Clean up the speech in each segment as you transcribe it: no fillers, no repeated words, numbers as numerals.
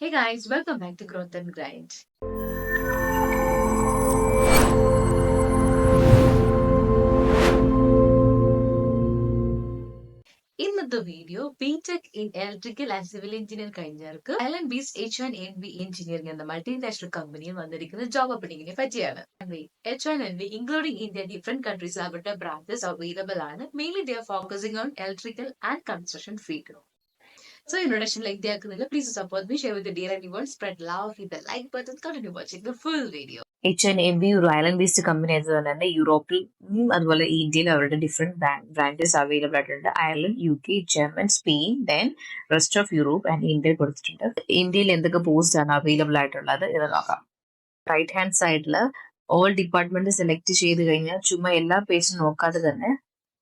Hey guys, welcome back to Growth and Grind. ഇന്നത്തെ video BTech in electrical and civil engineer കഴിഞ്ഞവർക്ക് ബീസ് H1NV engineering എന്ന multinational കമ്പനിയിൽ വന്നിരിക്കുന്ന ജോബ് ഓപ്പണിംഗിനെ പറ്റിയാണ്. H1NV including India different countries അവരുടെ ബ്രാഞ്ചസ് അവൈലബിൾ ആണ്. Mainly they are focusing on electrical and construction field. So introduction like the please support me, share with the dear anyone, spread love, hit the like button, continue watching the full video. H&MV ഒരു island based company ആയതുകൊണ്ട് തന്നെ യൂറോപ്പിലും അതുപോലെ ഇന്ത്യയിലും അവരുടെ different branches available ആയിട്ടുണ്ട്. Ireland, UK, German, Spain, then rest of Europe and ഇന്ത്യയിൽ കൊടുത്തിട്ടുണ്ട്. ഇന്ത്യയിൽ എന്തൊക്കെ പോസ്റ്റ് ആണ് അവൈലബിൾ ആയിട്ടുള്ളത് എന്ന് നോക്കാം. റൈറ്റ് ഹാൻഡ് സൈഡിൽ ഓൾ ഡിപ്പാർട്ട്മെന്റ് സെലക്ട് ചെയ്ത് കഴിഞ്ഞാൽ ചുമ്മാ എല്ലാ പേജും നോക്കാതെ തന്നെ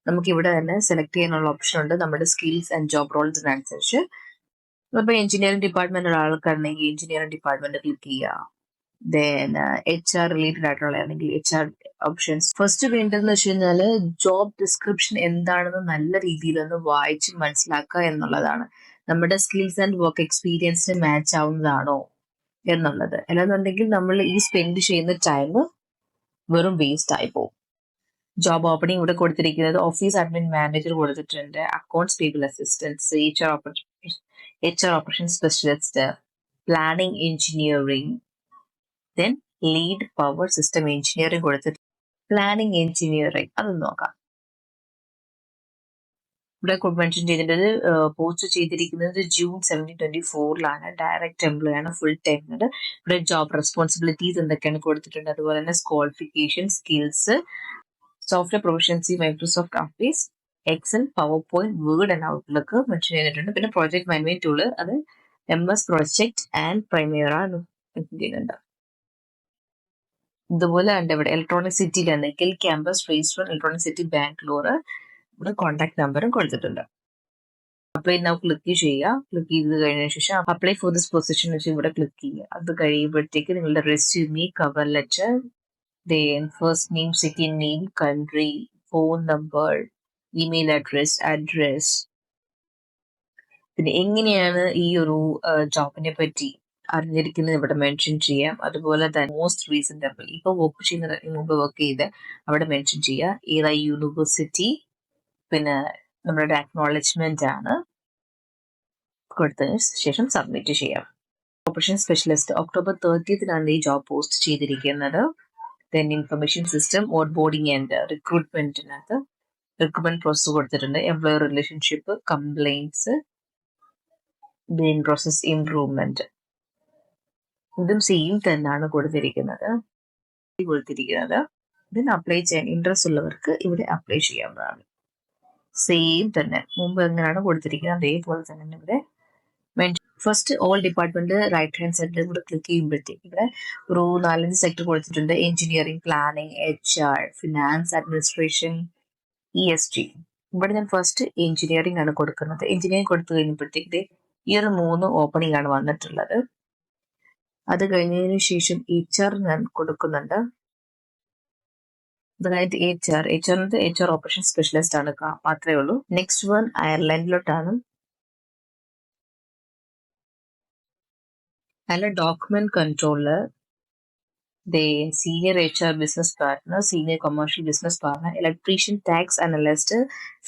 നമുക്ക് ഇവിടെ തന്നെ സെലക്ട് ചെയ്യാനുള്ള ഓപ്ഷൻ ഉണ്ട് നമ്മുടെ സ്കിൽസ് ആൻഡ് ജോബ് റോൾസിനനുസരിച്ച്. ഇപ്പൊ എഞ്ചിനീയറിംഗ് ഡിപ്പാർട്ട്മെന്റ് ഒരാൾക്കാണെങ്കിൽ എഞ്ചിനീയറിംഗ് ഡിപ്പാർട്ട്മെന്റ് ക്ലിക്ക് ചെയ്യുക. ദെൻ HR റിലേറ്റഡ് ആയിട്ടുള്ളതാണെങ്കിൽ HR ഓപ്ഷൻസ്. ഫസ്റ്റ് വേണ്ടതെന്ന് വെച്ച് കഴിഞ്ഞാല് ജോബ് ഡിസ്ക്രിപ്ഷൻ എന്താണെന്ന് നല്ല രീതിയിൽ ഒന്ന് വായിച്ച് മനസ്സിലാക്കുക എന്നുള്ളതാണ്. നമ്മുടെ സ്കിൽസ് ആൻഡ് വർക്ക് എക്സ്പീരിയൻസിന് മാച്ച് ആവുന്നതാണോ എന്നുള്ളത്. അല്ലാന്നുണ്ടെങ്കിൽ നമ്മൾ ഈ സ്പെൻഡ് ചെയ്യുന്ന ടൈം വെറും വേസ്റ്റ് ആയി പോകും. ജോബ് ഓപ്പണിംഗ് ഇവിടെ കൊടുത്തിരിക്കുന്നത് ഓഫീസ് അഡ്മിൻ മാനേജർ കൊടുത്തിട്ടുണ്ട്, accounts people assistance, HR operation specialist, planning engineering, then lead power system engineering കൊടുത്തിട്ട് പ്ലാനിംഗ് എഞ്ചിനീയറിംഗ് അത് നോക്കാം. ഇവിടെ മെൻഷൻ ചെയ്തിട്ടുള്ളത് പോസ്റ്റ് ചെയ്തിരിക്കുന്നത് June 2024 ഡയറക്റ്റ് എംപ്ലോയി ആണ്, ഫുൾ ടൈം ഉണ്ട്. ഇവിടെ ജോബ് റെസ്പോൺസിബിലിറ്റീസ് എന്തൊക്കെയാണ് കൊടുത്തിട്ടുണ്ട്, അതുപോലെ തന്നെ qualification, skills, software proficiency, Microsoft Office, Excel, PowerPoint, Word and Outlook mention ചെയ്തിട്ടുണ്ട്. പിന്നെ പ്രോജക്ട് മാനേജ്മെന്റ് ടൂള് അത് MS പ്രൊജക്ട് ആൻഡ് പ്രൈമേറ ചെയ്യുന്നുണ്ട്. ഇതുപോലെ ഉണ്ട് ഇവിടെ ഇലക്ട്രോണിക് സിറ്റിയിലാണെങ്കിൽ campus phase 1 electronic city Bangalore. ഇവിടെ കോൺടാക്ട് നമ്പറും കൊടുത്തിട്ടുണ്ട്. അപ്ലൈ നൗ ക്ലിക്ക് ചെയ്യുക. ക്ലിക്ക് ചെയ്ത് കഴിഞ്ഞ ശേഷം അപ്ലൈ ഫോർ ദിസ് പൊസിഷൻ വെച്ച് ഇവിടെ ക്ലിക്ക് ചെയ്യുക. അത് കഴിയുമ്പോഴത്തേക്ക് നിങ്ങളുടെ resume, cover letter, then first name, second name, country, phone number, email address. പിന്നെ എങ്ങനെയാണ് ഈ ഒരു ജോബിനെ പറ്റി അറിഞ്ഞിരിക്കുന്നത് ഇവിടെ മെൻഷൻ ചെയ്യാം. അതുപോലെ തന്നെ മോസ്റ്റ് റീസെന്റ് ഇപ്പൊ വർക്ക് ചെയ്യുന്നതിന് മുമ്പ് വർക്ക് ചെയ്ത് അവിടെ മെൻഷൻ ചെയ്യുക. ഏതാ യൂണിവേഴ്സിറ്റി, പിന്നെ നമ്മുടെ അക്നോളജ്മെന്റ് ആണ് കൊടുത്തതിന് ശേഷം സബ്മിറ്റ് ചെയ്യാം. ഓപ്പറേഷൻ സ്പെഷ്യലിസ്റ്റ് October 30 ഈ ജോബ് പോസ്റ്റ് ചെയ്തിരിക്കുന്നത്. Then information system, onboarding and റിക്രൂട്ട്മെന്റിനകത്ത് റിക്രൂട്ട്മെന്റ് പ്രോസസ് കൊടുത്തിട്ടുണ്ട്. Employer relationship, compliance, then process improvement. ഇതും സെയിം തന്നെയാണ് കൊടുത്തിരിക്കുന്നത്. ഇതിന് അപ്ലൈ ചെയ്യാൻ ഇൻട്രസ്റ്റ് ഉള്ളവർക്ക് ഇവിടെ അപ്ലൈ ചെയ്യാവുന്നതാണ്. സെയിം തന്നെ മുമ്പ് എങ്ങനെയാണ് കൊടുത്തിരിക്കുന്നത് അതേപോലെ തന്നെ ഇവിടെ first all department right hand സൈഡിൽ കൂടെ ക്ലിക്ക് ചെയ്യുമ്പോഴത്തേക്ക് ഇവിടെ ഒരു 4-5 സെക്ടർ കൊടുത്തിട്ടുണ്ട്. Engineering, planning, HR, finance, administration, ESG. ഇവിടെ ഞാൻ ഫസ്റ്റ് എഞ്ചിനീയറിംഗ് ആണ് കൊടുക്കുന്നത്. എഞ്ചിനീയറിംഗ് കൊടുത്തു കഴിഞ്ഞപ്പോഴത്തേക്ക് ഈ ഒരു 3 ഓപ്പണിംഗ് ആണ് വന്നിട്ടുള്ളത്. അത് കഴിഞ്ഞതിന് ശേഷം HR ഞാൻ കൊടുക്കുന്നുണ്ട്. അതായത് HR ഓപ്പറേഷൻ സ്പെഷ്യലിസ്റ്റ് ആണ് മാത്രമേ ഉള്ളൂ. നെക്സ്റ്റ് വൺ അയർലൻഡിലോട്ടാണ്. അതിലെ document controller, senior HR business partner, senior commercial business partner, electrician, tax analyst,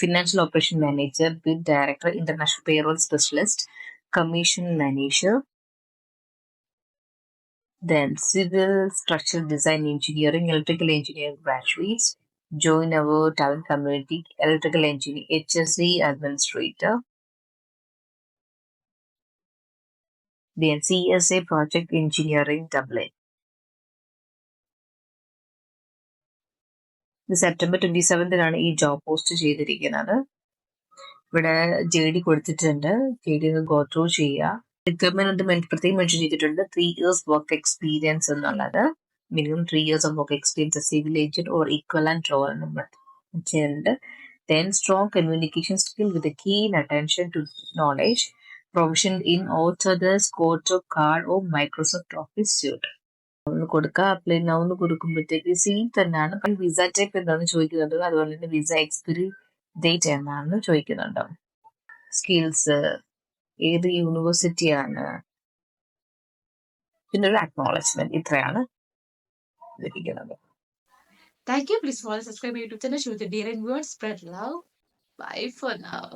financial operation manager, bid director, international payroll specialist, commission manager, then civil structural design engineering, electrical engineering graduates, join our talent community, electrical engineering, HSE administrator, then CSA project engineering Dublin. September 27 ഈ job post ചെയ്തിരിക്കുന്നത്. ഇവിടെ JD കൊടുത്തിട്ടുണ്ട്. JD go through ചെയ്യുക. Requirement പ്രത്യേകം mention ചെയ്തിട്ടുണ്ട്. 3 years work experience എന്നുള്ളത്. Minimum 3 years of work experience as civil agent or equivalent role ചെയ്യുന്നുണ്ട്. Then strong communication skill with a keen attention to knowledge, provision in Autodesk, AutoCAD or Microsoft Office suite. ഒന്ന് കൊടുക്കുക. Apply now ഒന്ന് കൊടുക്കുമ്പോഴത്തേക്ക് same തന്നെയാണ്. Visa type എന്താണെന്ന് ചോദിക്കുന്നുണ്ട്. അതുപോലെ തന്നെ visa expiry date എന്നാണെന്ന് ചോദിക്കുന്നുണ്ട്. സ്കിൽസ്, ഏത് യൂണിവേഴ്സിറ്റിയാണ്, പിന്നെ ഒരു അക്നോളജ്മെന്റ്. ഇത്രയാണ് ഇതിരിക്കുന്നത്. Thank you. Please follow, subscribe my YouTube channel. Show the dear and viewers. Spread love. Bye for now.